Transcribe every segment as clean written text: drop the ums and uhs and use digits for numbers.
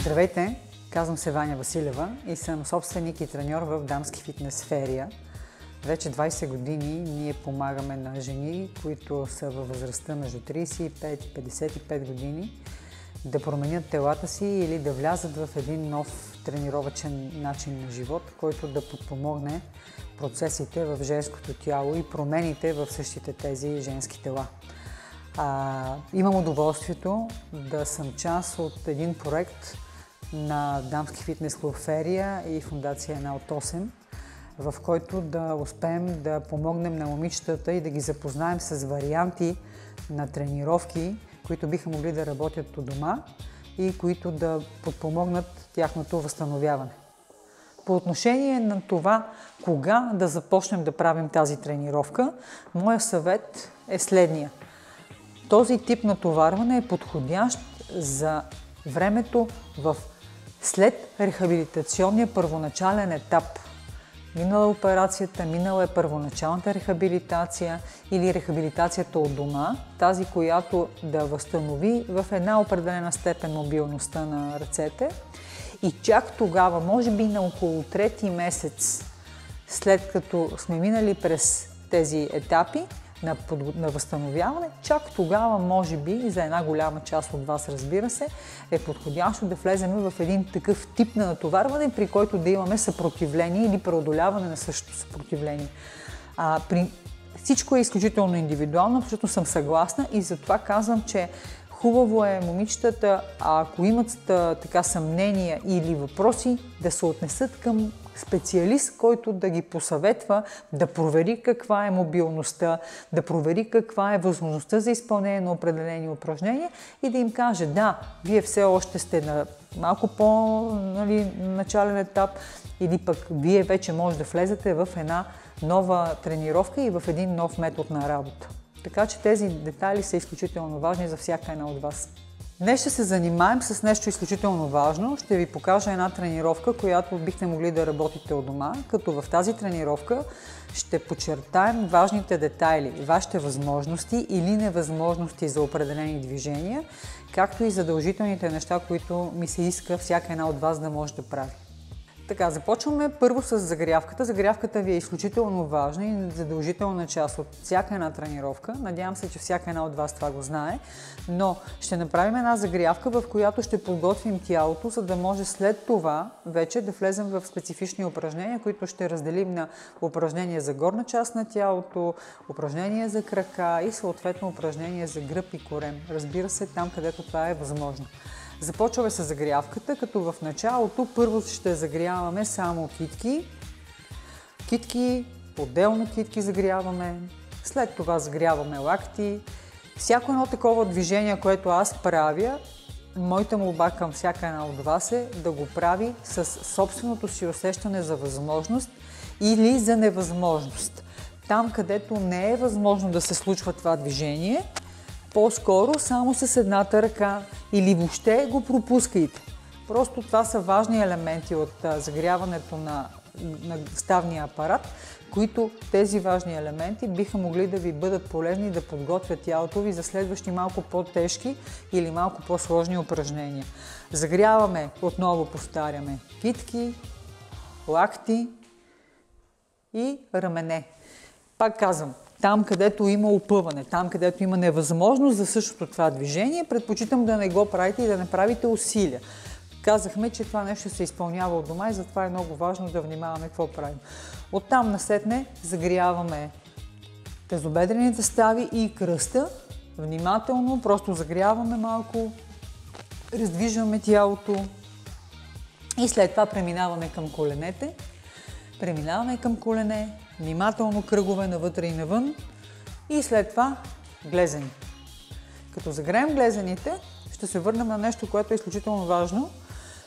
Здравейте! Казвам се Ваня Василева и съм собственик и треньор в дамски фитнес Ферия. Вече 20 години ние помагаме на жени, които са във възрастта между 35 и 55 години, да променят телата си или да влязат в един нов тренировъчен начин на живот, който да подпомогне процесите в женското тяло и промените в същите тези женски тела. Имам удоволствието да съм част от един проект на дамски фитнес клуб Ферия и фундация 1 от 8, в който да успеем да помогнем на момичетата и да ги запознаем с варианти на тренировки, които биха могли да работят у дома и които да подпомогнат тяхното възстановяване. По отношение на това, кога да започнем да правим тази тренировка, моя съвет е следния. Този тип натоварване е подходящ за времето след рехабилитационния първоначален етап. Минала е операцията, минала е първоначалната рехабилитация или рехабилитацията от дома, тази, която да възстанови в една определена степен мобилността на ръцете. И чак тогава, може би на около трети месец, след като сме минали през тези етапи на възстановяване, чак тогава, може би, и за една голяма част от вас, разбира се, е подходящо да влезем в един такъв тип на натоварване, при който да имаме съпротивление или преодоляване на същото съпротивление. Всичко е изключително индивидуално, абсолютно съм съгласна и затова казвам, че хубаво е момичетата, ако имат така съмнения или въпроси, да се отнесат към специалист, който да ги посъветва, да провери каква е мобилността, да провери каква е възможността за изпълнение на определени упражнения и да им каже: да, вие все още сте на малко по-начален етап или пък вие вече може да влезете в една нова тренировка и в един нов метод на работа. Така че тези детайли са изключително важни за всяка една от вас. Днес ще се занимаем с нещо изключително важно. Ще ви покажа една тренировка, която бихте могли да работите от дома, като в тази тренировка ще подчертаем важните детайли, вашите възможности или невъзможности за определени движения, както и задължителните неща, които ми се иска всяка една от вас да може да прави. Така, започваме първо с загрявката. Загрявката ви е изключително важна и задължителна част от всяка една тренировка. Надявам се, че всяка една от вас това го знае. Но ще направим една загрявка, в която ще подготвим тялото, за да може след това вече да влезем в специфични упражнения, които ще разделим на упражнения за горна част на тялото, упражнения за крака и съответно упражнения за гръб и корем. Разбира се, там, където това е възможно. Започваме с загрявката, като в началото първо ще загряваме само китки. Китки, отделно китки загряваме, след това загряваме лакти. Всяко едно такова движение, което аз правя, моята молба към всяка една от вас е да го прави с собственото си усещане за възможност или за невъзможност. Там, където не е възможно да се случва това движение, по-скоро само с едната ръка или въобще го пропускайте. Просто това са важни елементи от загряването на ставния апарат, които тези важни елементи биха могли да ви бъдат полезни и да подготвят тялото ви за следващи малко по-тежки или малко по-сложни упражнения. Загряваме, отново повтаряме, китки, лакти и рамене. Пак казвам, там, където има опъване, там, където има невъзможност за същото това движение, предпочитам да не го правите и да не правите усилия. Казахме, че това нещо се изпълнява от дома и затова е много важно да внимаваме какво правим. Оттам насетне загряваме тазобедрените стави и кръста. Внимателно, просто загряваме малко, раздвижваме тялото и след това преминаваме към коленете. Преминаваме към колене, внимателно кръгове навътре и навън и след това глезени. Като загреем глезените, ще се върнем на нещо, което е изключително важно.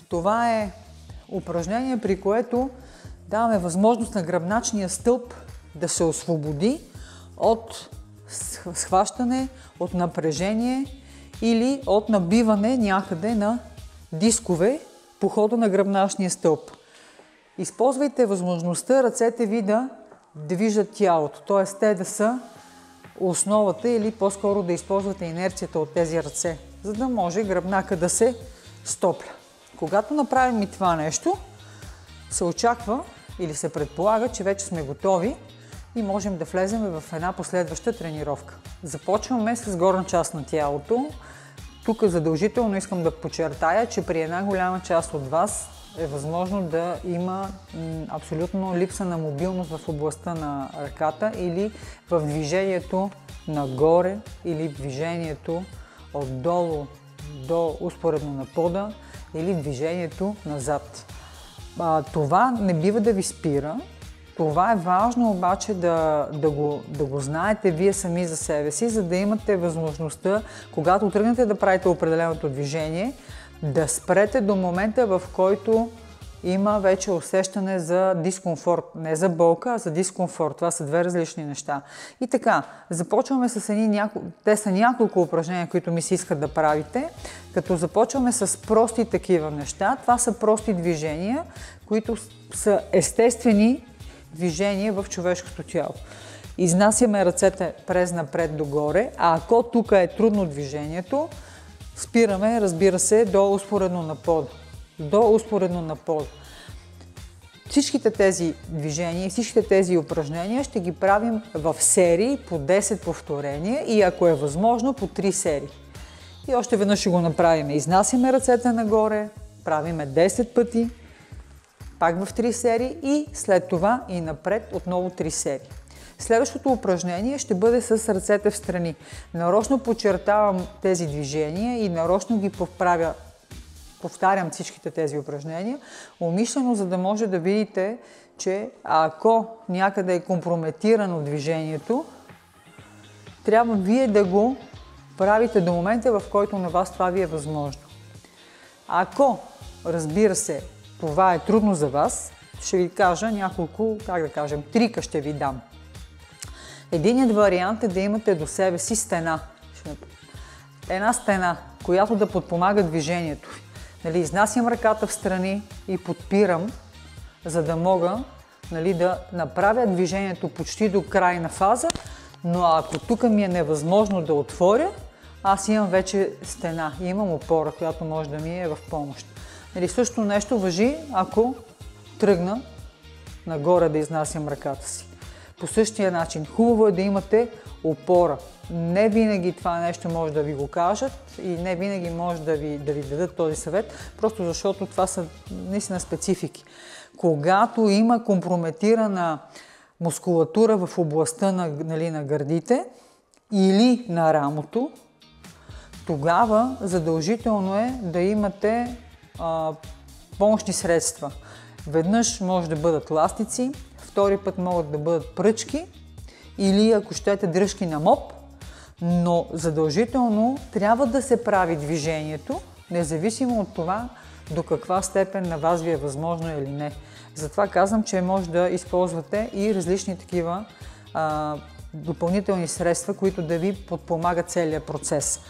Това е упражнение, при което даваме възможност на гръбначния стълб да се освободи от схващане, от напрежение или от набиване някъде на дискове по хода на гръбначния стълб. Използвайте възможността ръцете ви да движат тялото, т.е. те да са основата или по-скоро да използвате инерцията от тези ръце, за да може гръбнака да се стопля. Когато направим и това нещо, се очаква или се предполага, че вече сме готови и можем да влезем в една последваща тренировка. Започваме с горна част на тялото. Тук задължително искам да подчертая, че при една голяма част от вас е възможно да има абсолютно липса на мобилност в областта на ръката или в движението нагоре или движението отдолу до успоредно на пода или движението назад. Това не бива да ви спира. Това е важно обаче да го знаете вие сами за себе си, за да имате възможността, когато тръгнете да правите определеното движение, да спрете до момента, в който има вече усещане за дискомфорт. Не за болка, а за дискомфорт. Това са две различни неща. И така, започваме с те са няколко упражнения, които ми се искат да правите, като започваме с прости такива неща. Това са прости движения, които са естествени движения в човешкото тяло. Изнасяме ръцете през напред догоре, а ако тук е трудно движението, спираме, разбира се, до успоредно на пода. До успоредно на пода. Всичките тези движения, всичките тези упражнения ще ги правим в серии по 10 повторения и ако е възможно по 3 серии. И още веднъж ще го направим. Изнасяме ръцете нагоре, правиме 10 пъти, пак в 3 серии и след това и напред отново 3 серии. Следващото упражнение ще бъде с ръцете в страни. Нарочно подчертавам тези движения и нарочно ги повтарям всичките тези упражнения, умишлено, за да може да видите, че ако някъде е компрометирано движението, трябва вие да го правите до момента, в който на вас това ви е възможно. Ако, разбира се, това е трудно за вас, ще ви кажа няколко, трика ще ви дам. Единият вариант е да имате до себе си стена. Една стена, която да подпомага движението ви. Изнасям ръката в страни и подпирам, за да мога да направя движението почти до крайна фаза, но ако тук ми е невъзможно да отворя, аз имам вече стена и имам опора, която може да ми е в помощ. Също нещо важи, ако тръгна нагоре да изнасям ръката си. По същия начин, хубаво е да имате опора. Не винаги това нещо може да ви го кажат и не винаги може да ви дадат този съвет, просто защото това са наистина специфики. Когато има компрометирана мускулатура в областта на гърдите или на рамото, тогава задължително е да имате помощни средства. Веднъж може да бъдат ластици, втори път могат да бъдат пръчки или, ако щете, дръжки на моп, но задължително трябва да се прави движението, независимо от това до каква степен на вас ви е възможно или не. Затова казвам, че може да използвате и различни такива допълнителни средства, които да ви подпомагат целият процес.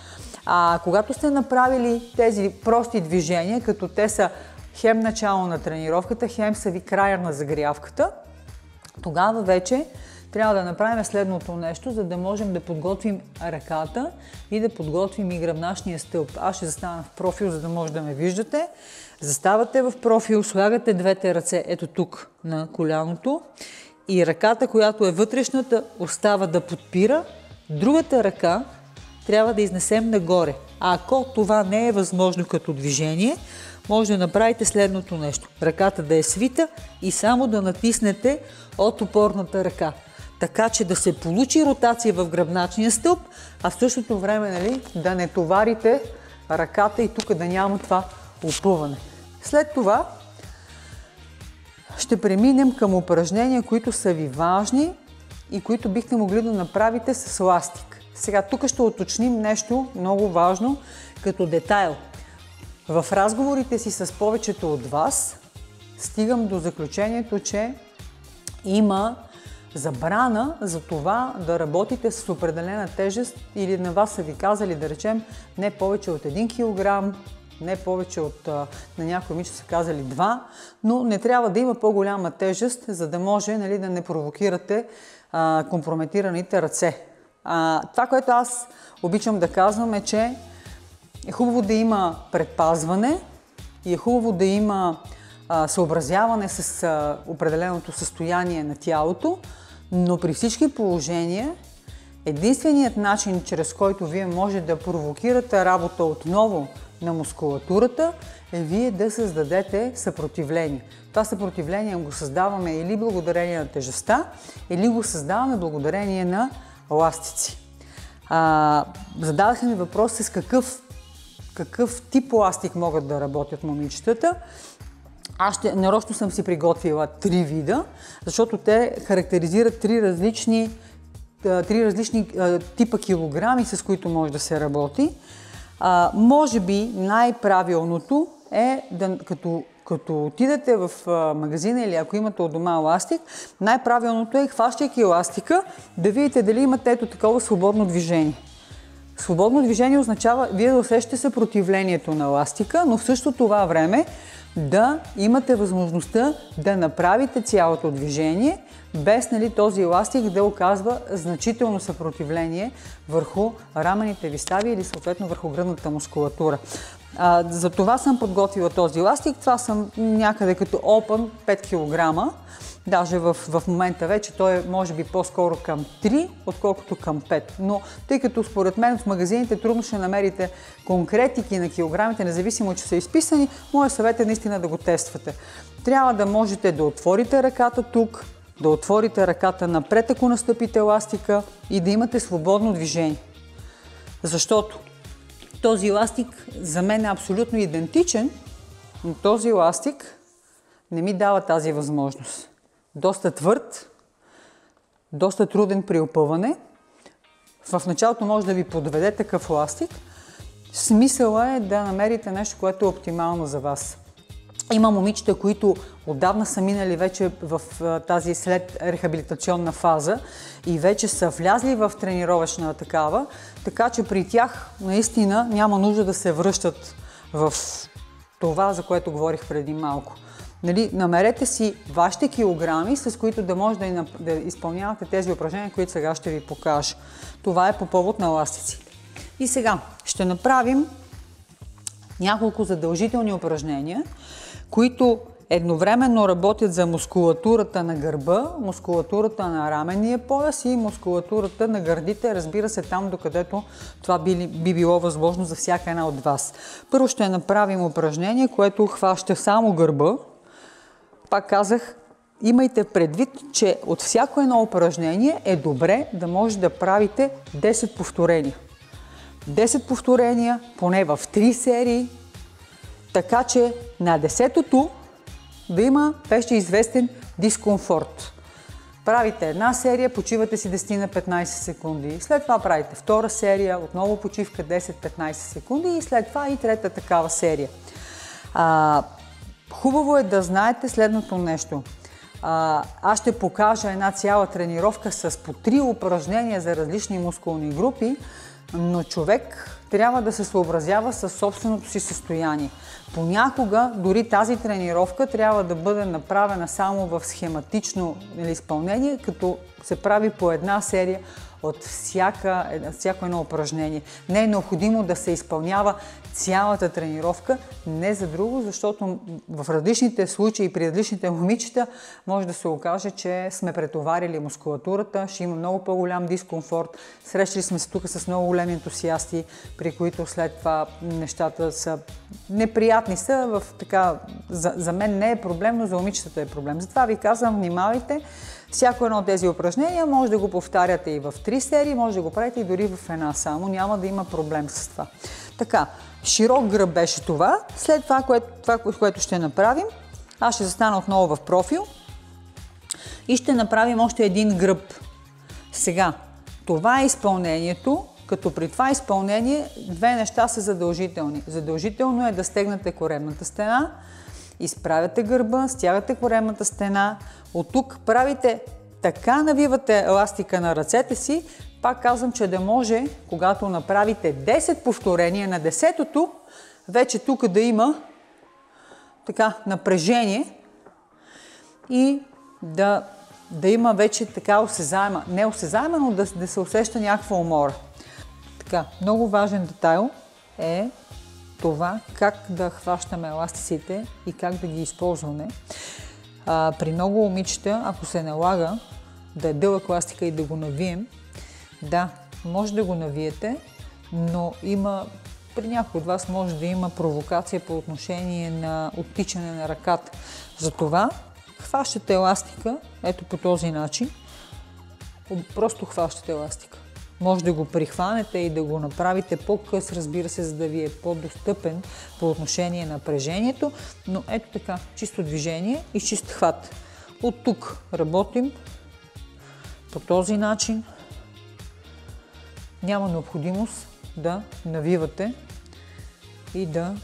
Когато сте направили тези прости движения, като те са хем начало на тренировката, хем са ви края на загрявката, тогава вече трябва да направим следното нещо, за да можем да подготвим ръката и да подготвим и гръбначния стълб. Аз ще застана в профил, за да може да ме виждате. Заставате в профил, слагате двете ръце ето тук на коляното и ръката, която е вътрешната, остава да подпира. Другата ръка трябва да изнесем нагоре. А ако това не е възможно като движение, може да направите следното нещо. Ръката да е свита и само да натиснете от опорната ръка. Така че да се получи ротация в гръбначния стълб, а в същото време да не товарите ръката и тук да няма това опъване. След това ще преминем към упражнения, които са ви важни и които бихте могли да направите с ластик. Сега тук ще уточним нещо много важно като детайл. В разговорите си с повечето от вас стигам до заключението, че има забрана за това да работите с определена тежест или на вас са ви казали, да речем, не повече от 1 кг, не повече от, на някои момичета са казали 2, но не трябва да има по-голяма тежест, за да може да не провокирате компрометираните ръце. Това, което аз обичам да казвам е, че е хубаво да има предпазване и е хубаво да има съобразяване с определеното състояние на тялото, но при всички положения единственият начин, чрез който вие може да провокирате работа отново на мускулатурата, е вие да създадете съпротивление. Това съпротивление го създаваме или благодарение на тежестта, или го създаваме благодарение на еластици. Зададахме ми въпрос с какъв тип еластик могат да работят момичетата. Нарочно съм си приготвила 3 вида, защото те характеризират 3 различни типа килограми, с които може да се работи. Може би най-правилното е, като отидете в магазина или ако имате от дома еластик, най-правилното е, хващайки еластика, да видите дали имате ето такова свободно движение. Свободно движение означава вие да усещате съпротивлението на еластика, но в същото това време да имате възможността да направите цялото движение, без този еластик да оказва значително съпротивление върху рамените ви стави или съответно върху гръдната мускулатура. За това съм подготвила този еластик. Това съм някъде като Open 5 кг. Даже в момента вече той е може би по-скоро към 3, отколкото към 5. Но тъй като според мен в магазините трудно ще намерите конкретики на килограмите, независимо че са изписани, моят съвет е наистина да го тествате. Трябва да можете да отворите ръката тук, да отворите ръката напред, ако настъпите еластика и да имате свободно движение. Защото този еластик за мен е абсолютно идентичен, но този еластик не ми дава тази възможност. Доста твърд, доста труден при опъване. В началото може да ви подведе такъв еластик. Смисъла е да намерите нещо, което е оптимално за вас. Има момичета, които отдавна са минали вече в тази след рехабилитационна фаза и вече са влязли в тренировъчна такава, така че при тях наистина няма нужда да се връщат в това, за което говорих преди малко. Намерете си вашите килограми, с които да може да изпълнявате тези упражнения, които сега ще ви покажа. Това е по повод на еластиците. И сега ще направим няколко задължителни упражнения, които едновременно работят за мускулатурата на гърба, мускулатурата на раменния пояс и мускулатурата на гърдите, разбира се, там докъдето това би било възможно за всяка една от вас. Първо ще направим упражнение, което хваща само гърба. Пак казах, имайте предвид, че от всяко едно упражнение е добре да може да правите 10 повторения. 10 повторения, поне в 3 серии, така че на 10-тото да има вече известен дискомфорт. Правите една серия, почивате си 10 на 15 секунди. След това правите втора серия, отново почивка 10-15 секунди и след това и трета такава серия. Хубаво е да знаете следното нещо. Аз ще покажа една цяла тренировка с по 3 упражнения за различни мускулни групи, но човек трябва да се съобразява със собственото си състояние. Понякога дори тази тренировка трябва да бъде направена само в схематично изпълнение, като се прави по една серия от всяко едно упражнение. Не е необходимо да се изпълнява цялата тренировка, не за друго, защото в различните случаи при различните момичета може да се окаже, че сме претоварили мускулатурата, ще има много по-голям дискомфорт. Срещали сме се тук с много големи ентусиасти, при които след това нещата са неприятни. За мен не е проблем, но за момичетата е проблем. Затова ви казвам, внимавайте. Всяко едно от тези упражнения може да го повтаряте и в 3 серии, може да го правите и дори в една само. Няма да има проблем с това. Така, широк гръб беше това. След това, което ще направим, аз ще застана отново в профил и ще направим още един гръб. Сега, това е изпълнението, като при това изпълнение 2 неща са задължителни. Задължително е да стегнете коремната стена, изправяте гърба, стягате коремната стена. От тук правите така, навивате еластика на ръцете си. Пак казвам, че да може, когато направите 10 повторения на 10-тото, вече тук да има така напрежение и да има вече така осезаема, не осезаема, но да се усеща някаква умора. Така, много важен детайл е това как да хващаме еластиците и как да ги използваме. При много момичета, ако се налага да е дълъг еластика и да го навием, да, може да го навиете, но при някои от вас може да има провокация по отношение на оттичане на ръката. Затова хващате еластика, ето по този начин, просто хващате еластика. Може да го прихванете и да го направите по-къс, разбира се, за да ви е по-достъпен по отношение на напрежението, но ето така, чисто движение и чист хват. От тук работим по този начин. Няма необходимост да навивате и да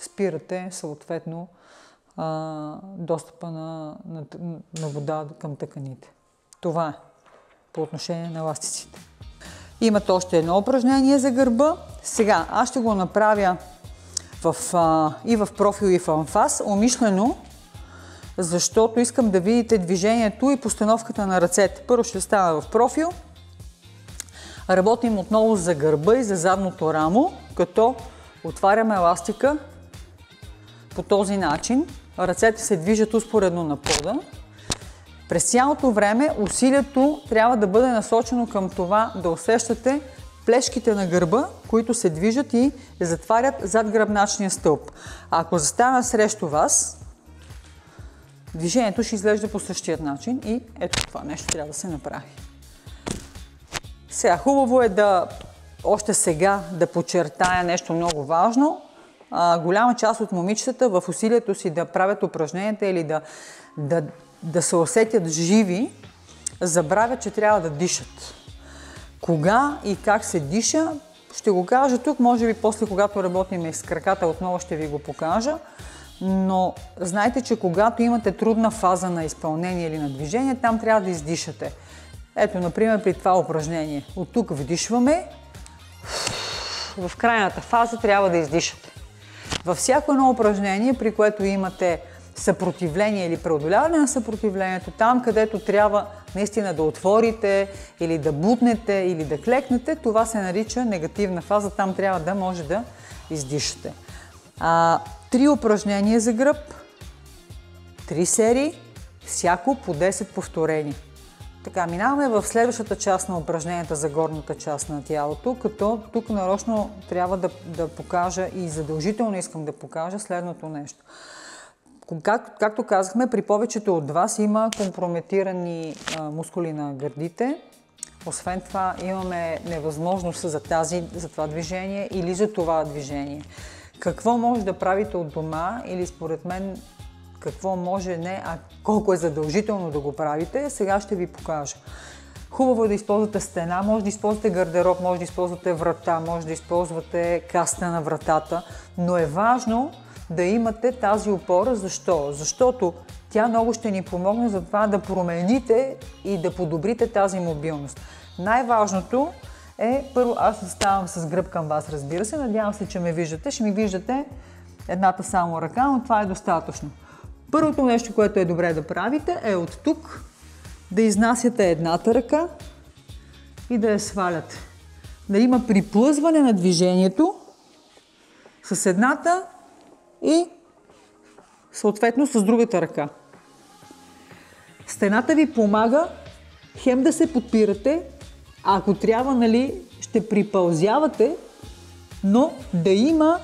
спирате съответно достъпа на вода към тъканите. Това е по отношение на еластиците. Имате още едно упражнение за гърба. Сега аз ще го направя и в профил, и в анфас, умишлено, защото искам да видите движението и постановката на ръцете. Първо ще стана в профил. Работим отново за гърба и за задното рамо, като отваряме еластика по този начин. Ръцете се движат успоредно на пода. През цялото време усилието трябва да бъде насочено към това да усещате плешките на гърба, които се движат и затварят зад гръбначния стълб. Ако застана срещу вас, движението ще изглежда по същия начин и ето това нещо трябва да се направи. Сега, хубаво е още сега да подчертая нещо много важно. Голяма част от момичетата в усилието си да правят упражненията или да се усетят живи, забравят, че трябва да дишат. Кога и как се диша, ще го кажа тук, може би после, когато работим с краката, отново ще ви го покажа. Но знайте, че когато имате трудна фаза на изпълнение или на движение, там трябва да издишате. Ето, например, при това упражнение. От тук вдишваме, в крайната фаза трябва да издишате. Във всяко едно упражнение, при което имате съпротивление или преодоляване на съпротивлението, там където трябва наистина да отворите или да бутнете или да клекнете, това се нарича негативна фаза, там трябва да може да издишате. 3 упражнения за гръб, 3 серии, всяко по 10 повторения. Така, минаваме в следващата част на упражненията за горната част на тялото, като тук нарочно трябва да покажа и задължително искам да покажа следното нещо. Както казахме, при повечето от вас има компрометирани мускули на гърдите. Освен това имаме невъзможност за това движение или за това движение. Какво може да правите от дома или според мен какво може не, а колко е задължително да го правите, сега ще ви покажа. Хубаво е да използвате стена, може да използвате гардероб, може да използвате врата, може да използвате каста на вратата, но е важно да имате тази опора. Защо? Защото тя много ще ни помогне за това да промените и да подобрите тази мобилност. Най-важното е, първо аз ставам с гръб към вас, разбира се, надявам се, че ме виждате. Ще ми виждате едната само ръка, но това е достатъчно. Първото нещо, което е добре да правите, е от тук да изнасяте едната ръка и да я сваляте. Да има приплъзване на движението с едната и съответно с другата ръка. Стената ви помага хем да се подпирате, а ако трябва, ще припълзявате, но да има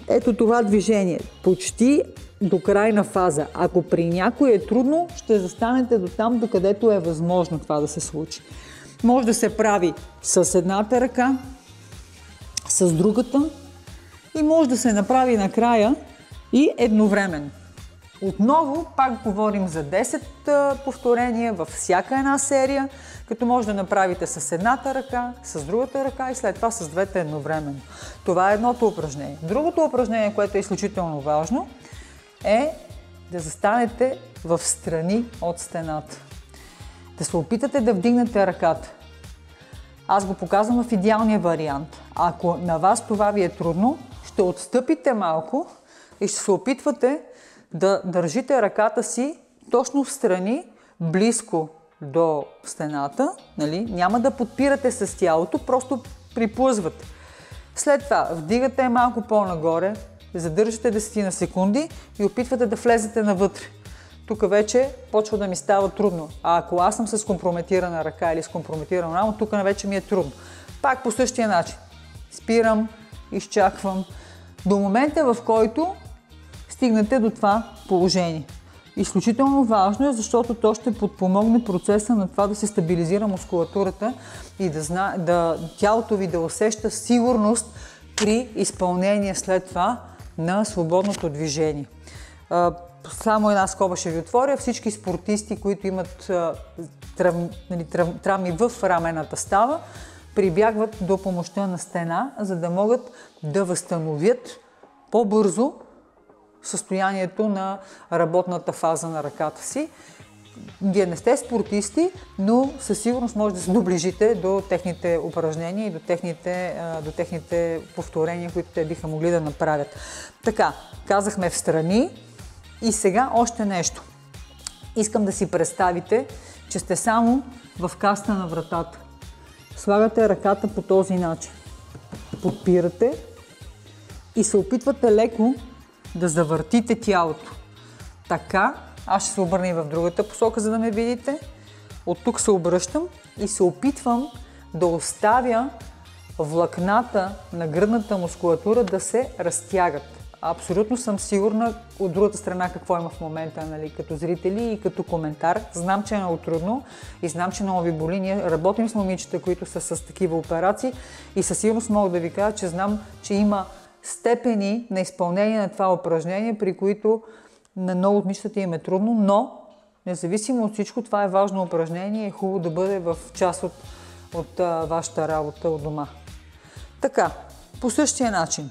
ето това движение, почти до крайна фаза. Ако при някой е трудно, ще застанете до там, докъдето е възможно това да се случи. Може да се прави с едната ръка, с другата и може да се направи накрая и едновременно. Отново пак говорим за 10 повторения във всяка една серия, като може да направите с едната ръка, с другата ръка и след това с двете едновременно. Това е едното упражнение. Другото упражнение, което е изключително важно, е да застанете в страни от стената. Да се опитате да вдигнете ръката. Аз го показвам в идеалния вариант. Ако на вас това ви е трудно, ще отстъпите малко и ще се опитвате да държите ръката си точно в страни, близко до стената. Няма да подпирате с тялото, просто приплъзвате. След това вдигате малко по-нагоре, задържате 10 на секунди и опитвате да влезете навътре. Тук вече почва да ми става трудно. А ако аз съм с компрометирана ръка или с компрометирано рамо, тук вече ми е трудно. Пак по същия начин. Спирам, изчаквам до момента, в който стигнете до това положение. Изключително важно е, защото то ще подпомогне процеса на това да се стабилизира мускулатурата и тялото ви да усеща сигурност при изпълнение след това на свободното движение. Само една скоба ще ви отворя. Всички спортисти, които имат травми в рамената става, прибягват до помощта на стена, за да могат да възстановят по-бързо състоянието на работната фаза на ръката си. Вие не сте спортисти, но със сигурност може да се доближите до техните упражнения и до техните повторения, които те биха могли да направят. Така, казахме встрани и сега още нещо. Искам да си представите, че сте само в каста на вратата. Слагате ръката по този начин. Подпирате и се опитвате леко да завъртите тялото. Така, аз ще се обърна и в другата посока, за да ме видите. От тук се обръщам и се опитвам да оставя влакната на гръдната мускулатура да се разтягат. Абсолютно съм сигурна от другата страна какво има в момента, нали, като зрители и като коментар. Знам, че е много трудно и знам, че много ви боли. Ние работим с момичета, които са с такива операции и със сигурност мога да ви кажа, че знам, че има степени на изпълнение на това упражнение, при които на много от момичетата им е трудно, но независимо от всичко, това е важно упражнение и е хубаво да бъде в част от вашата работа от дома. Така, по същия начин.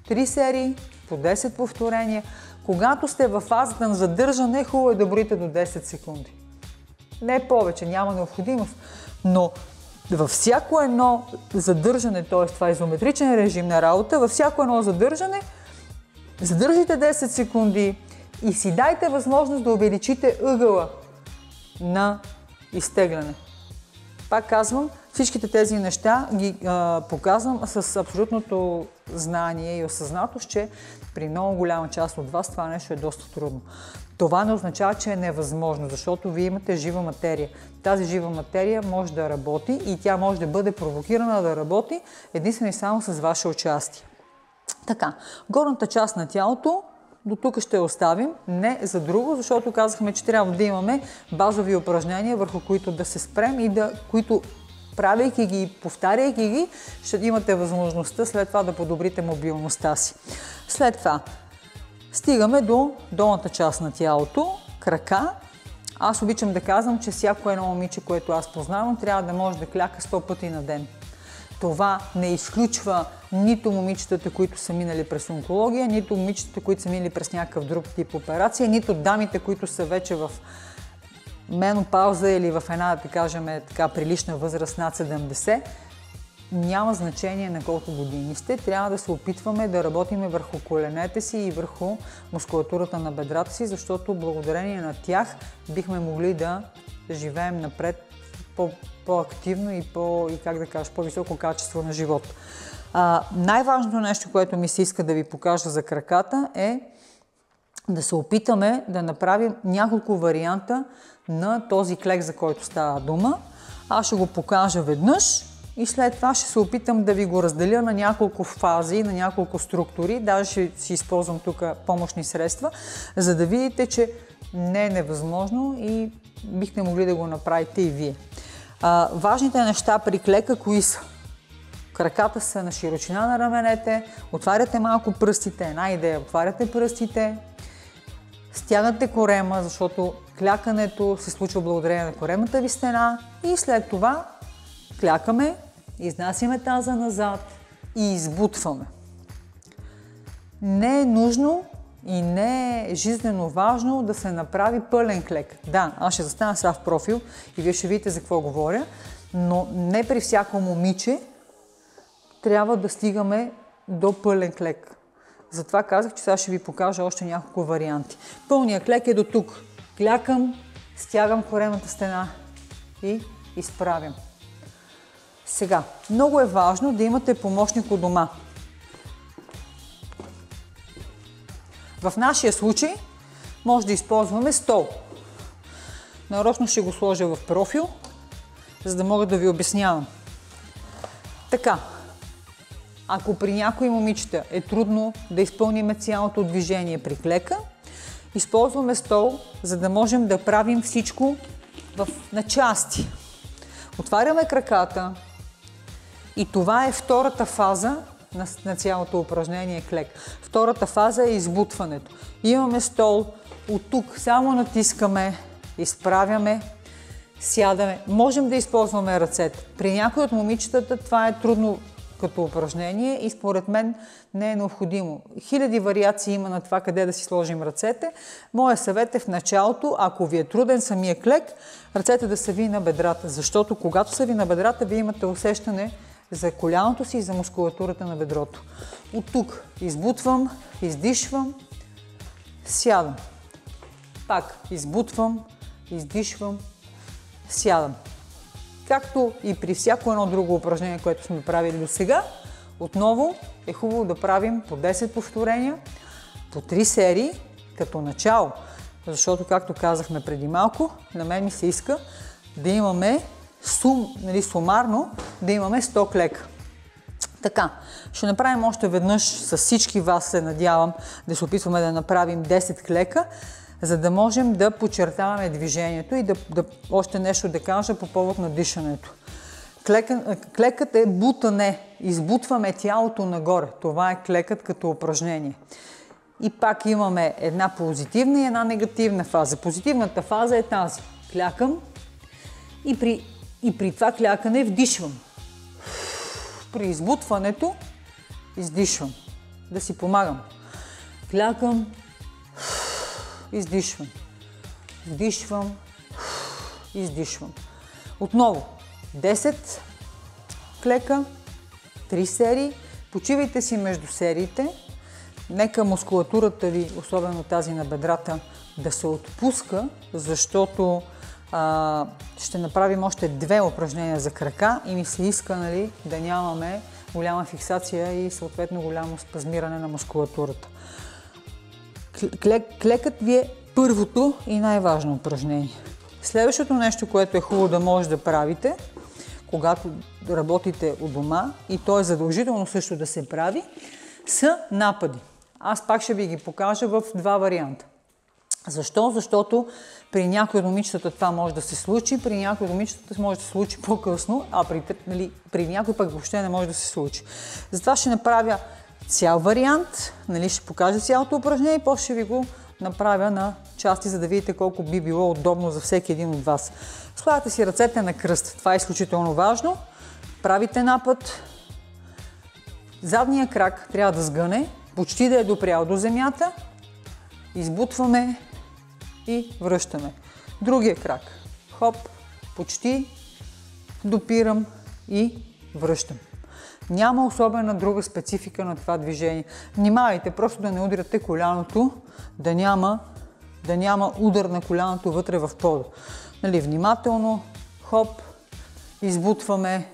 3 серии, по 10 повторения. Когато сте в фазата на задържане, хубаво е да броите до 10 секунди. Не повече, няма необходимост, но във всяко едно задържане, т.е. това е изометричен режим на работа, във всяко едно задържане, задържите 10 секунди и си дайте възможност да увеличите ъгъла на изтегляне. Пак казвам, всичките тези неща ги показвам с абсолютното знание и осъзнатост, че при много голяма част от вас това нещо е доста трудно. Това не означава, че е невъзможно, защото вие имате жива материя. Тази жива материя може да работи и тя може да бъде провокирана да работи единствено и само с ваше участие. Така, горната част на тялото до тук ще оставим, не за друго, защото казахме, че трябва да имаме базови упражнения, върху които да се спрем и които правейки ги, повтаряйки ги, ще имате възможността след това да подобрите мобилността си. След това стигаме до долната част на тялото, крака. Аз обичам да казвам, че всяко едно момиче, което аз познавам, трябва да може да кляка 100 пъти на ден. Това не изключва нито момичетата, които са минали през онкология, нито момичетата, които са минали през някакъв друг тип операция, нито дамите, които са вече в менопауза или в една, да кажем, така прилична възраст над 70. Няма значение на колко години сте, трябва да се опитваме да работим върху коленете си и върху мускулатурата на бедрата си, защото благодарение на тях бихме могли да живеем напред по-активно и по-високо качество на живот. Най-важното нещо, което ми се иска да ви покажа за краката е да се опитаме да направим няколко варианта на този клек, за който става дума. Аз ще го покажа веднъж и след това ще се опитам да ви го разделя на няколко фази, на няколко структури. Даже ще си използвам тук помощни средства, за да видите, че не е невъзможно и бихте могли да го направите и вие. Важните неща при клека кои са? Краката са на широчина на раменете, отваряте малко пръстите, една идея, отваряте пръстите, стягате корема, защото клякането се случва благодарение на коремната ви стена и след това клякаме, изнасяме таза назад и избутваме. Не е нужно и не е жизнено важно да се направи пълен клек. Да, аз ще застана сега в профил и вие ще видите за какво говоря, но не при всяко момиче трябва да стигаме до пълен клек. Затова казах, че сега ще ви покажа още няколко варианти. Пълният клек е до тук. Клякам, стягам коремната стена и изправям. Сега, много е важно да имате помощник у дома. В нашия случай може да използваме стол. Нарочно ще го сложа в профил, за да мога да ви обяснявам. Така, ако при някои момичета е трудно да изпълним цялото движение при клека, използваме стол, за да можем да правим всичко на части. Отваряме краката и това е втората фаза на цялото упражнение клек. Втората фаза е избутването. Имаме стол, от тук само натискаме, изправяме, сядаме. Можем да използваме ръцете. При някои от момичетата това е трудно като упражнение и според мен не е необходимо. Хиляди вариации има на това къде да си сложим ръцете. Моя съвет е в началото, ако ви е труден самия клек, ръцете да са ви на бедрата, защото когато са ви на бедрата, вие имате усещане за коляното си и за мускулатурата на бедрото. От тук избутвам, издишвам, сядам. Пак избутвам, издишвам, сядам. Както и при всяко едно друго упражнение, което сме правили до сега, отново е хубаво да правим по 10 повторения, по 3 серии, като начало. Защото, както казахме преди малко, на мен ми се иска да имаме сумарно да имаме 100 клека. Така, ще направим още веднъж с всички вас, се надявам, да се опитваме да направим 10 клека, за да можем да подчертаваме движението и още нещо да кажа по повод на дишането. Клекът е бутане, избутваме тялото нагоре. Това е клекът като упражнение. И пак имаме една позитивна и една негативна фаза. Позитивната фаза е тази. Клякам и при това клякане вдишвам. При избутването издишвам. Да си помагам. Клякам, издишвам. Вдишвам, издишвам. Отново 10 клека, 3 серии. Почивайте си между сериите. Нека мускулатурата ви, особено тази на бедрата, да се отпуска, защото ще направим още 2 упражнения за крака и ми се иска, нали, да нямаме голяма фиксация и съответно голямо спазмиране на мускулатурата. Клекът ви е първото и най-важно упражнение. Следващото нещо, което е хубаво да може да правите, когато работите у дома, и то е задължително също да се прави, са напади. Аз пак ще ви ги покажа в 2 варианта. Защо? Защото при някои от момичетата това може да се случи, при някои от момичетата може да се случи по-късно, а при някои пък въобще не може да се случи. Затова ще направя цял вариант, нали, ще покажа цялото упражнение и после ще ви го направя на части, за да видите колко би било удобно за всеки един от вас. Слагате си ръцете на кръст. Това е изключително важно. Правите напад. Задния крак трябва да сгъне, почти да е допрял до земята. Избутваме и връщаме. Другия крак. Хоп, почти допирам и връщам. Няма особена друга специфика на това движение. Внимавайте просто да не удряте коляното, да няма удар на коляното вътре в пода. Нали, внимателно, хоп, избутваме,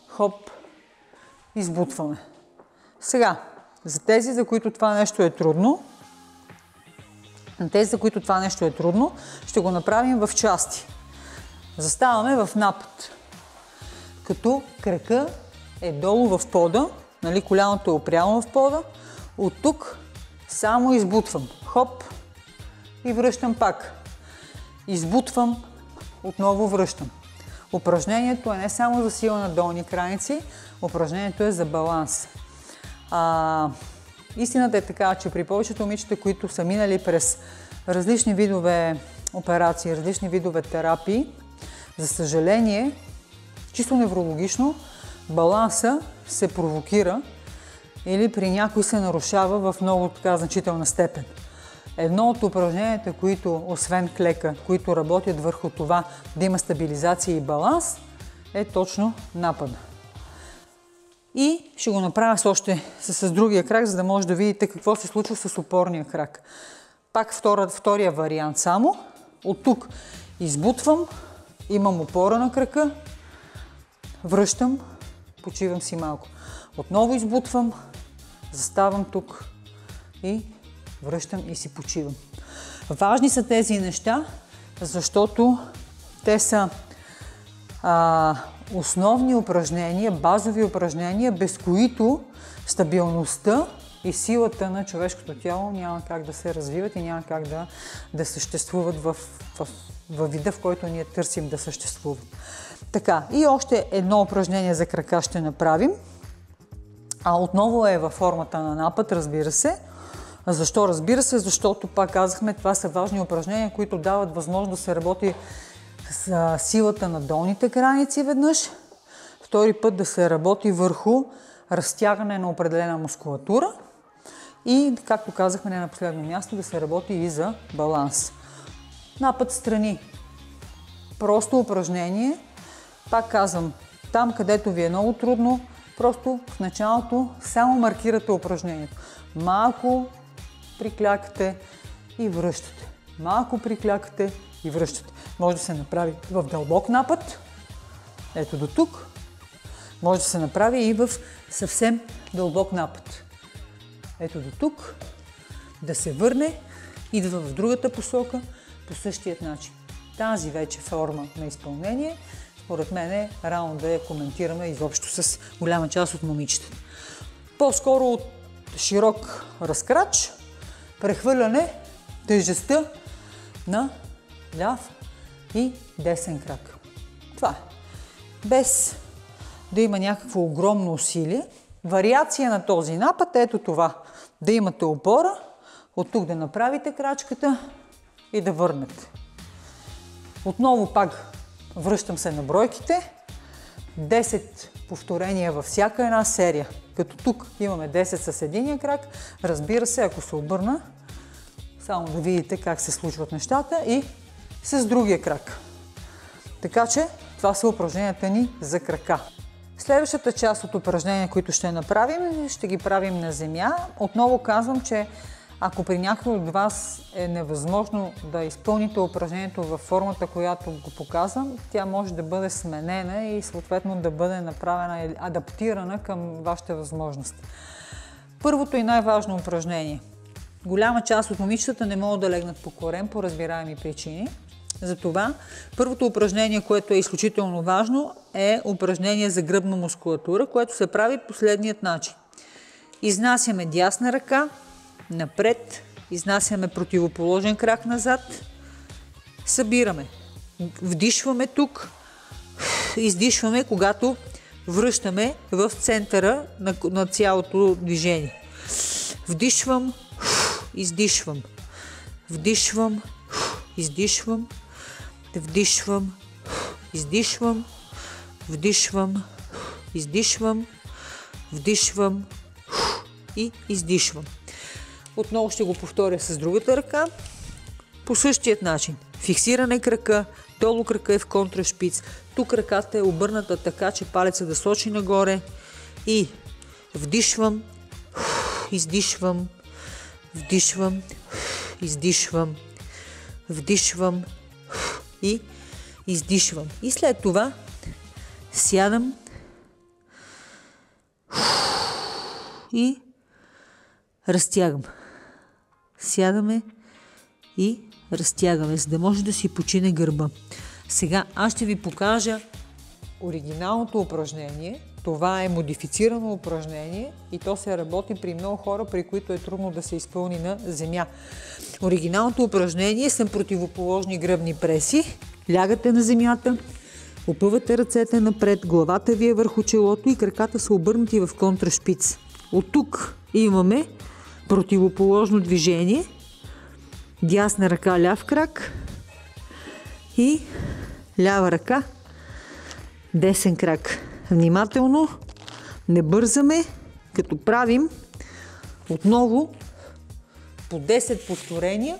хоп, избутваме. Сега, за тези, за които това нещо е трудно, ще го направим в части. Заставаме в напад, като крака е долу в пода, нали, коляното е опряло в пода. От тук само избутвам. Хоп и връщам пак. Избутвам, отново връщам. Упражнението е не само за сила на долни крайници, упражнението е за баланс. Истината е така, че при повечето момичета, които са минали през различни видове операции, различни видове терапии, за съжаление, чисто неврологично, баланса се провокира или при някой се нарушава в много така значителна степен. Едно от упражненията, които, освен клека, които работят върху това да има стабилизация и баланс, е точно напада. И ще го направя с другия крак, за да може да видите какво се случва с опорния крак. Пак втория вариант само. От тук избутвам, имам опора на крака, връщам, почивам си малко. Отново избутвам, заставам тук и връщам и си почивам. Важни са тези неща, защото те са основни упражнения, базови упражнения, без които стабилността и силата на човешкото тяло няма как да се развиват и няма как да съществуват във вида, в който ние търсим да съществуват. Така, и още едно упражнение за крака ще направим. Отново е във формата на напът, разбира се. Защо? Разбира се, защото, пак казахме, това са важни упражнения, които дават възможност да се работи с силата на долните граници веднъж. Втори път да се работи върху разтягане на определена мускулатура. И, както казахме, не на последно място, да се работи и за баланс. Напът страни. Просто упражнение. Пак казвам, там където ви е много трудно, просто в началото само маркирате упражнението. Малко приклякате и връщате. Малко приклякате и връщате. Може да се направи в дълбок напът, ето до тук. Може да се направи и в съвсем дълбок напът. Ето до тук. Да се върне, идва в другата посока по същият начин. Тази вече форма на изпълнение, според мен е рано да я коментираме изобщо с голяма част от момичетата. По-скоро от широк разкрач, прехвърляне тежестта на ляв и десен крак. Това е. Без да има някакво огромно усилие. Вариация на този напът е ето това. Да имате опора, от тук да направите крачката и да върнете. Отново пак връщам се на бройките. 10 повторения във всяка една серия. Като тук имаме 10 с единия крак. Разбира се, ако се обърна, само да видите как се случват нещата и с другия крак. Така че това са упражненията ни за крака. Следващата част от упражнения, които ще направим, ще ги правим на земя. Отново казвам, че ако при някой от вас е невъзможно да изпълните упражнението във формата, която го показвам, тя може да бъде сменена и съответно да бъде направена или адаптирана към вашите възможности. Първото и най-важно упражнение. Голяма част от момичетата не могат да легнат по корем по разбираеми причини. Затова първото упражнение, което е изключително важно, е упражнение за гръбна мускулатура, което се прави последният начин. Изнасяме дясна ръка напред, изнасяме противоположен крак назад, събираме, вдишваме тук, издишваме, когато връщаме в центъра на цялото движение. Вдишвам, издишвам, вдишвам, издишвам, вдишвам, издишвам, вдишвам, издишвам, вдишвам и издишвам. Отново ще го повторя с другата ръка. По същият начин. Фиксиране крака, долу крака е в контрашпиц. Тук ръката е обърната така, че палеца да сочи нагоре. И вдишвам, издишвам, вдишвам, издишвам, вдишвам и издишвам. И след това сядам и разтягам. Сядаме и разтягаме, за да може да си почине гърба. Сега аз ще ви покажа оригиналното упражнение. Това е модифицирано упражнение и то се работи при много хора, при които е трудно да се изпълни на земя. Оригиналното упражнение са противоположни гръбни преси. Лягате на земята, опъвате ръцете напред, главата ви е върху челото и краката са обърнати в контрашпиц. От тук имаме противоположно движение. Дясна ръка, ляв крак и лява ръка, десен крак. Внимателно, не бързаме, като правим отново по 10 повторения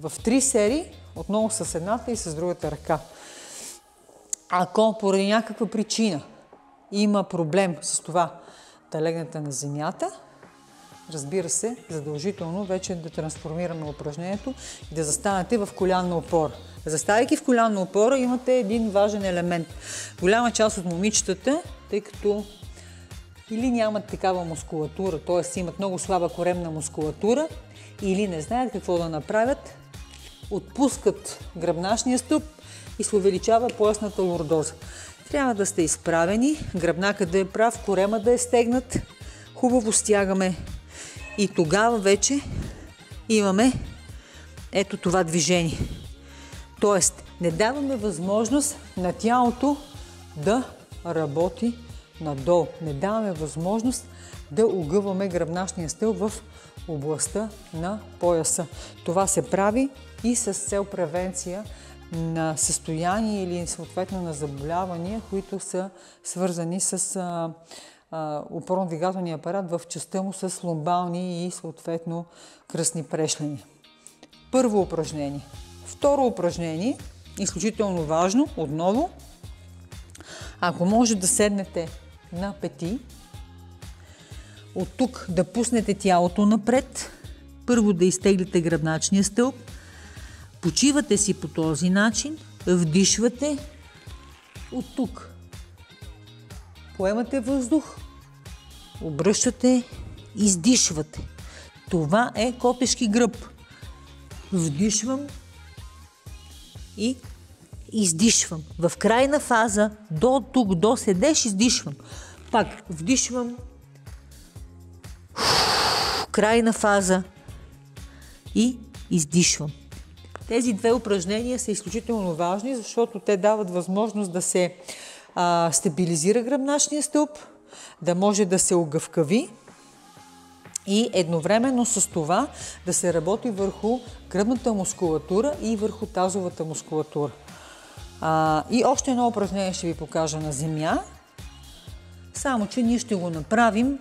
в 3 серии, отново с едната и с другата ръка. Ако поради някаква причина има проблем с това да легнете на земята, разбира се, задължително вече да трансформираме упражнението и да застанете в колянна опора. Заставайки в колянна опора имате един важен елемент. Голяма част от момичетата, тъй като или нямат такава мускулатура, т.е. имат много слаба коремна мускулатура, или не знаят какво да направят, отпускат гръбначния стълб и се увеличава поясната лордоза. Трябва да сте изправени, гръбнака да е прав, корема да е стегнат, хубаво стягаме и тогава вече имаме ето това движение. Тоест, не даваме възможност на тялото да работи надолу. Не даваме възможност да огъваме гръбначния стълб в областта на пояса. Това се прави и с цел превенция на състояние или съответно на заболявания, които са свързани с опорно-двигателния апарат в частта му с ломбални и съответно кръстни прешлени. Първо упражнение. Второ упражнение, изключително важно, отново, ако може да седнете на пети, от тук да пуснете тялото напред, първо да изтеглите гръбначния стълб, почивате си по този начин, вдишвате от тук. Поемате въздух, обръщате, издишвате. Това е котешки гръб. Вдишвам и издишвам. В крайна фаза, до тук, до седеш, издишвам. Пак вдишвам, крайна фаза и издишвам. Тези две упражнения са изключително важни, защото те дават възможност да се стабилизира гръбначния стълб, да може да се огъвкави и едновременно с това да се работи върху гръбната мускулатура и върху тазовата мускулатура. И още едно упражнение ще ви покажа на земя, само че ние ще го направим.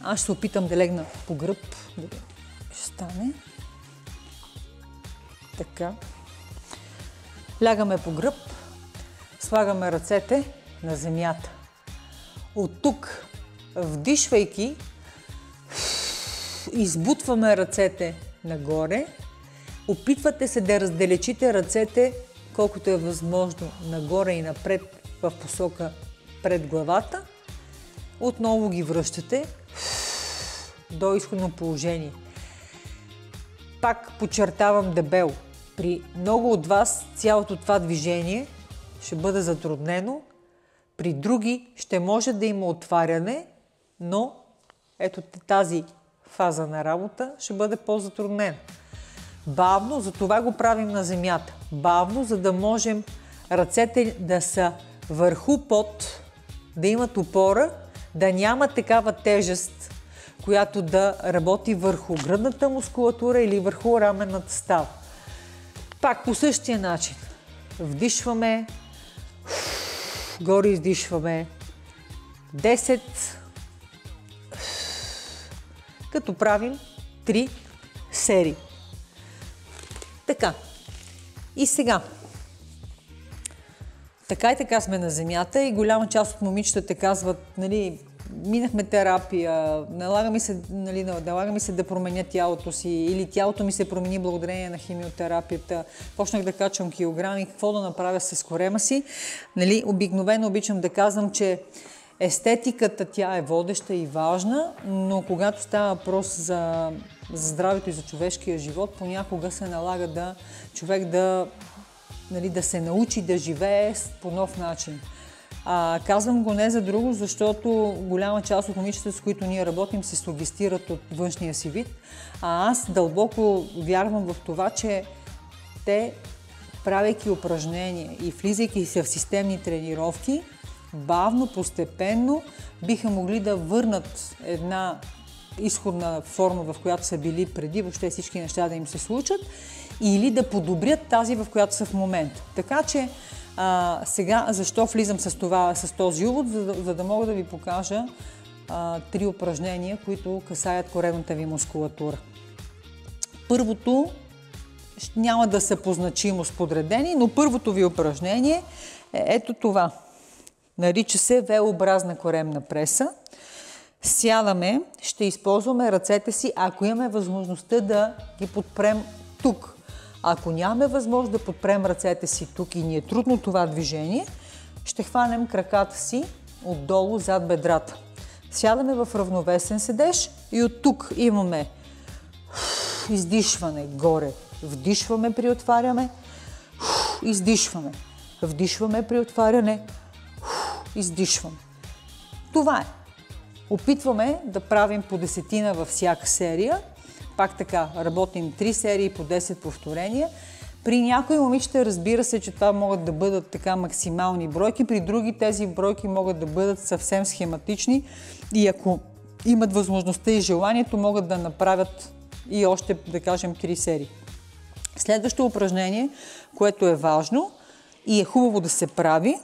Аз ще се опитам да легна по гръб. Ще стане. Така. Лягаме по гръб, слагаме ръцете на земята. От тук, вдишвайки, избутваме ръцете нагоре, опитвате се да раздалечите ръцете колкото е възможно нагоре и напред в посока пред главата. Отново ги връщате до изходно положение. Пак подчертавам дебело. При много от вас цялото това движение ще бъде затруднено, при други ще може да има отваряне, но ето тази фаза на работа ще бъде по-затруднена. Бавно, за това го правим на земята. Бавно, за да можем ръцете да са върху под, да имат опора, да няма такава тежест, която да работи върху гръдната мускулатура или върху раменната става. Пак по същия начин. Вдишваме, горе издишваме. 10, като правим 3 серии. Така. И сега. Така и така сме на земята и голяма част от момичетата казват, нали, минахме терапия, налага ми се да променя тялото си или тялото ми се промени благодарение на химиотерапията, почнах да качвам килограми, какво да направя с корема си. Нали, обикновено обичам да казвам, че естетиката тя е водеща и важна, но когато става въпрос за здравето и за човешкия живот, понякога се налага човек да се научи да живее по нов начин. Казвам го не за друго, защото голяма част от момичетата, с които ние работим, се сугестират от външния си вид. Аз дълбоко вярвам в това, че те, правейки упражнения и влизайки се в системни тренировки, бавно, постепенно биха могли да върнат една изходна форма, в която са били преди, въобще всички неща да им се случат, или да подобрят тази, в която са в момента. Така че сега защо влизам с този увод, за да мога да ви покажа 3 упражнения, които касаят коремната ви мускулатура. Първото няма да са по значимост подредени, но първото ви упражнение е ето това. Нарича се V-образна коремна преса. Сядаме, ще използваме ръцете си, ако имаме възможността да ги подпрем тук. Ако нямаме възможност да подпрем ръцете си тук и ни е трудно това движение, ще хванем краката си отдолу зад бедрата. Сядаме в равновесен седеж и от тук имаме издишване горе. Вдишваме при отваряме, издишваме. Вдишваме при отваряне, издишваме. Това е. Опитваме да правим по 10 във всяка серия. Пак така, работим 3 серии по 10 повторения. При някои момичета, разбира се, че това могат да бъдат така максимални бройки, при други тези бройки могат да бъдат съвсем схематични и ако имат възможността и желанието, могат да направят и още, да кажем, 3 серии. Следващото упражнение, което е важно и е хубаво да се прави,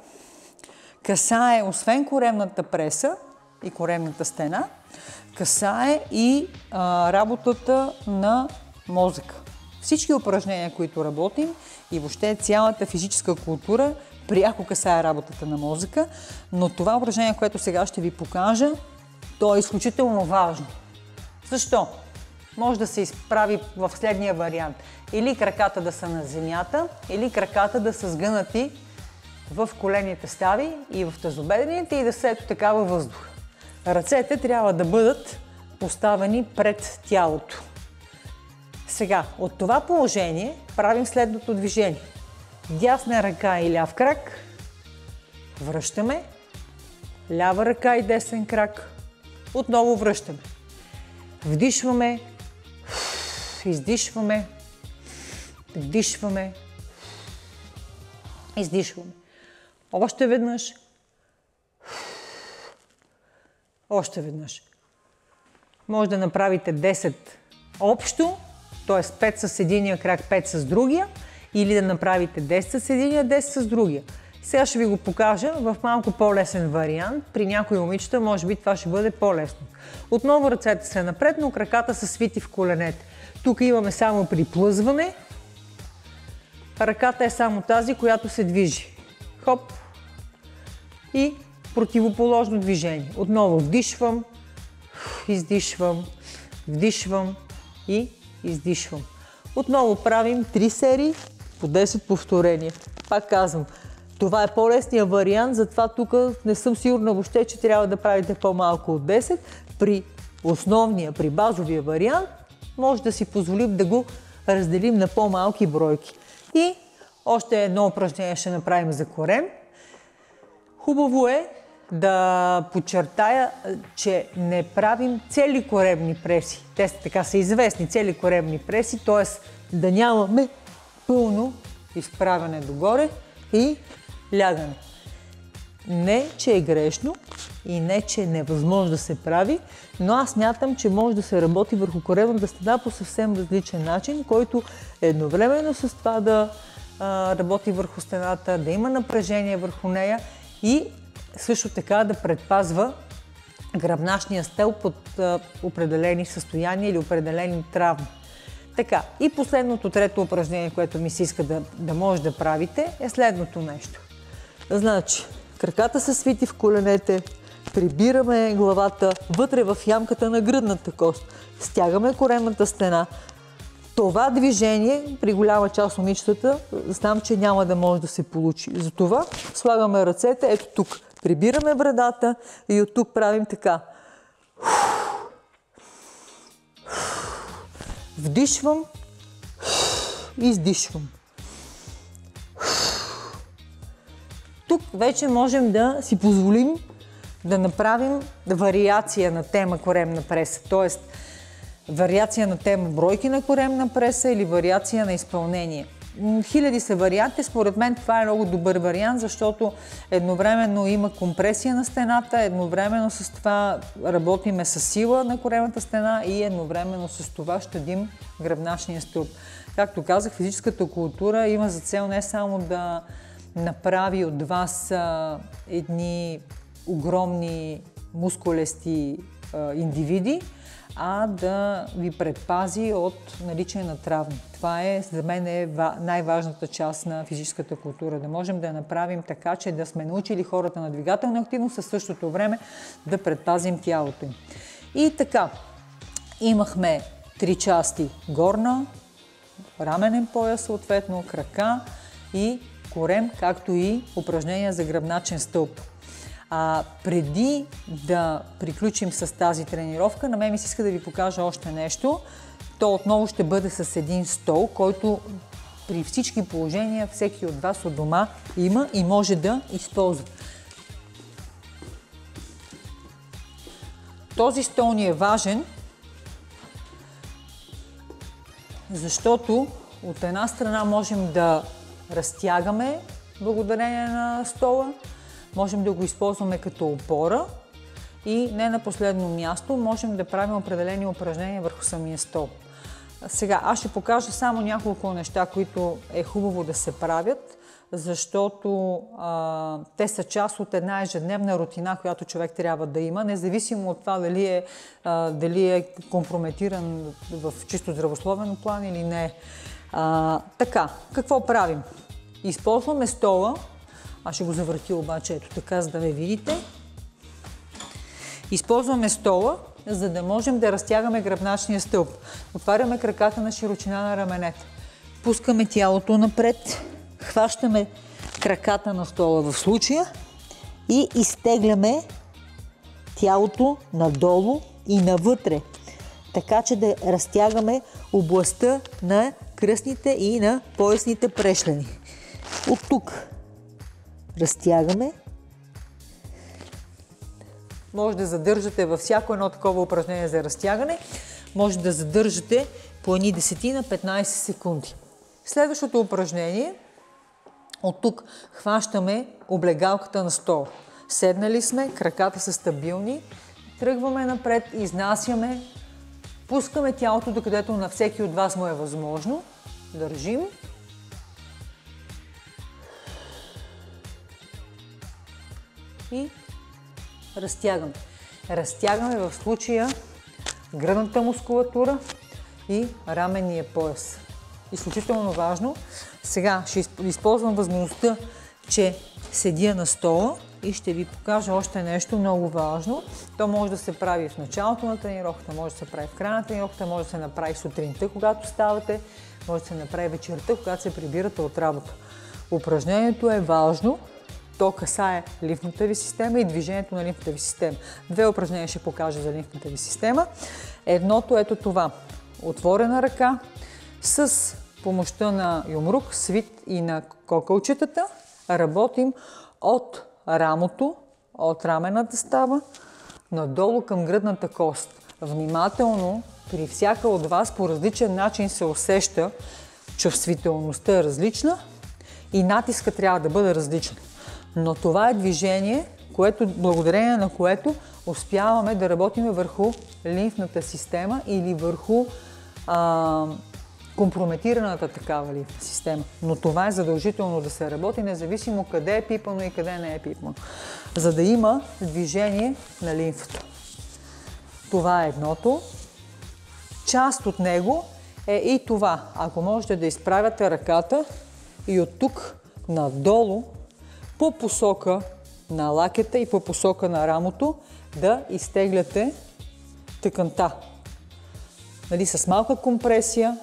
касае, освен коремната преса и коремната стена, касае и работата на мозъка. Всички упражнения, които работим и въобще цялата физическа култура, пряко касае работата на мозъка, но това упражнение, което сега ще ви покажа, то е изключително важно. Защо? Може да се изправи в следния вариант. Или краката да са на земята, или краката да са сгънати в коленните стави и в тазобедрените и да са ето така във въздуха. Ръцете трябва да бъдат поставени пред тялото. Сега, от това положение правим следното движение. Дясна ръка и ляв крак. Връщаме. Лява ръка и десен крак. Отново връщаме. Вдишваме. Издишваме. Вдишваме. Издишваме. Още веднъж. Още веднъж. Може да направите 10 общо, т.е. 5 с единия крак, 5 с другия, или да направите 10 с единия, 10 с другия. Сега ще ви го покажа в малко по-лесен вариант. При някои момичета, може би, това ще бъде по-лесно. Отново ръцете са напред, но краката са свити в коленете. Тук имаме само приплъзване. Ръката е само тази, която се движи. Хоп! И противоположно движение. Отново вдишвам, издишвам, вдишвам и издишвам. Отново правим 3 серии по 10 повторения. Пак казвам, това е по-лесният вариант, затова тук не съм сигурна въобще, че трябва да правите по-малко от 10. При основния, при базовия вариант, може да си позволим да го разделим на по-малки бройки. И още едно упражнение ще направим за корем. Хубаво е да подчертая, че не правим цели коремни преси. Те така са известни, цели коремни преси, т.е. да нямаме пълно изправяне догоре и лягане. Не, че е грешно и не, че е невъзможно да се прави, но аз смятам, че може да се работи върху коремната стена по съвсем различен начин, който едновременно с това да работи върху стената, да има напрежение върху нея и също така да предпазва гръбначния стълб от определени състояния или определени травми. Така, и последното, трето упражнение, което ми се иска да може да правите, е следното нещо. Значи, краката са свити в коленете, прибираме главата вътре в ямката на гръдната кост, стягаме коремната стена. Това движение при голяма част от момичетата знам, че няма да може да се получи. Затова слагаме ръцете ето тук. Прибираме брадата и от тук правим така. Вдишвам, издишвам. Тук вече можем да си позволим да направим вариация на тема коремна преса, т.е. вариация на тема бройки на коремна преса или вариация на изпълнение. Хиляди са варианти, според мен това е много добър вариант, защото едновременно има компресия на стената, едновременно с това работиме с сила на коремната стена и едновременно с това щадим гръбначния стълб. Както казах, физическата култура има за цел не само да направи от вас едни огромни мускулести индивиди, а да ви предпази от наличие на травми. Това е, за мен е най-важната част на физическата култура. Да можем да я направим така, че да сме научили хората на двигателна активност, а в същото време да предпазим тялото им. И така, имахме 3 части. Горна, раменен пояс, съответно, крака и корем, както и упражнения за гръбначен стълб. Преди да приключим с тази тренировка, на мен ми се иска да ви покажа още нещо. То отново ще бъде с един стол, който при всички положения всеки от вас от дома има и може да използва. Този стол ни е важен, защото от една страна можем да разтягаме благодарение на стола, можем да го използваме като опора и не на последно място можем да правим определени упражнения върху самия стол. Сега аз ще покажа само няколко неща, които е хубаво да се правят, защото те са част от една ежедневна рутина, която човек трябва да има, независимо от това дали е компрометиран в чисто здравословен план или не. Така, какво правим? Използваме стола. Аз ще го завъртя обаче ето така, за да ме видите. Използваме стола, за да можем да разтягаме гръбначния стълб. Отваряме краката на широчина на раменете. Пускаме тялото напред, хващаме краката на стола в случая и изтегляме тялото надолу и навътре. Така че да разтягаме областта на кръстните и на поясните прешлени. От тук разтягаме. Може да задържате във всяко едно такова упражнение за разтягане. Може да задържате по едни 10-15 секунди. Следващото упражнение. От тук хващаме облегалката на стола. Седнали сме, краката са стабилни. Тръгваме напред, изнасяме. Пускаме тялото, докъдето на всеки от вас му е възможно. Държим. И разтягаме. Разтягаме в случая гръдната мускулатура и раменния пояс. Изключително важно. Сега ще използвам възможността, че седя на стола и ще ви покажа още нещо много важно. То може да се прави в началото на тренировката, може да се прави в края на тренировката, може да се направи сутринта, когато ставате, може да се направи вечерта, когато се прибирате от работа. Упражнението е важно. То касае лимфната ви система и движението на лимфната ви система. 2 упражнения ще покажа за лимфната ви система. Едното ето това. Отворена ръка с помощта на юмрук, свит и на кокълчетата. Работим от рамото, от рамената става, надолу към гръдната кост. Внимателно, при всяка от вас по различен начин се усеща, чувствителността е различна и натиска трябва да бъде различен. Но това е движение, благодарение на което успяваме да работим върху лимфната система или върху компрометираната такава лимфна система. Но това е задължително да се работи, независимо къде е пипано и къде не е пипано, за да има движение на лимфата. Това е едното. Част от него е и това. Ако можете да изправяте ръката и от тук надолу по посока на лакета и по посока на рамото да изтегляте тъканта. С малка компресия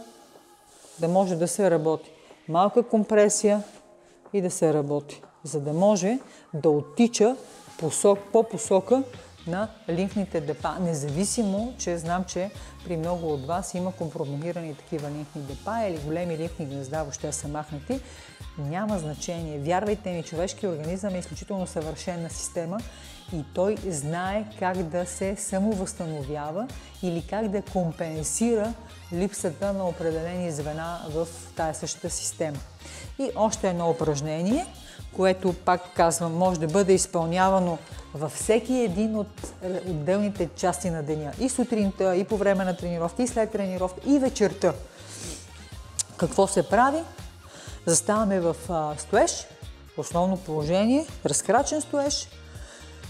да може да се работи. Малка компресия и да се работи, за да може да оттича по посока на лимфните депа. Независимо, че знам, че при много от вас има компрометирани такива лимфни депа или големи лимфни гнезда въобще са махнати, няма значение. Вярвайте ми, човешкият организъм е изключително съвършена система и той знае как да се самовъзстановява или как да компенсира липсата на определени звена в тая същата система. И още едно упражнение, което, пак казвам, може да бъде изпълнявано във всеки един от отделните части на деня. И сутринта, и по време на тренировка, и след тренировка, и вечерта. Какво се прави? Заставаме в стоеж, основно положение, разкрачен стоеж.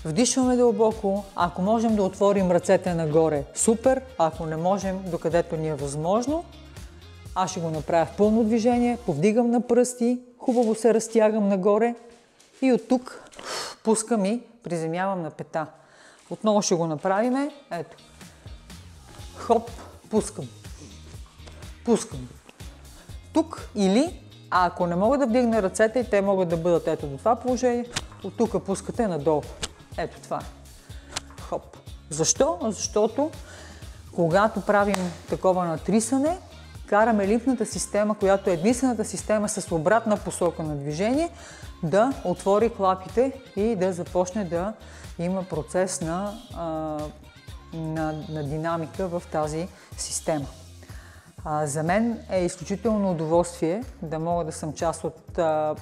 Вдишваме дълбоко. Ако можем да отворим ръцете нагоре, супер. Ако не можем, докъдето ни е възможно, аз ще го направя в пълно движение. Повдигам на пръсти, хубаво се разтягам нагоре и от тук пускам и приземявам на пета. Отново ще го направим. Ето. Хоп, пускам. Пускам. Тук или, ако не мога да вдигна ръцете, и те могат да бъдат ето до това положение, от тук пускате надолу. Ето това е. Хоп. Защо? Защото когато правим такова натрисане, караме лимфната система, която е единствената система с обратна посока на движение, да отвори клапите и да започне да има процес на динамика в тази система. За мен е изключително удоволствие да мога да съм част от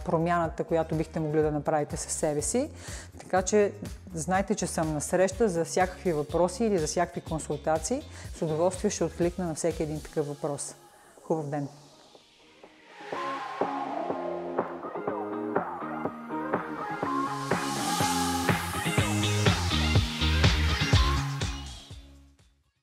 промяната, която бихте могли да направите със себе си. Така че знайте, че съм на среща за всякакви въпроси или за всякакви консултации. С удоволствие ще откликна на всеки един такъв въпрос. Хубав ден!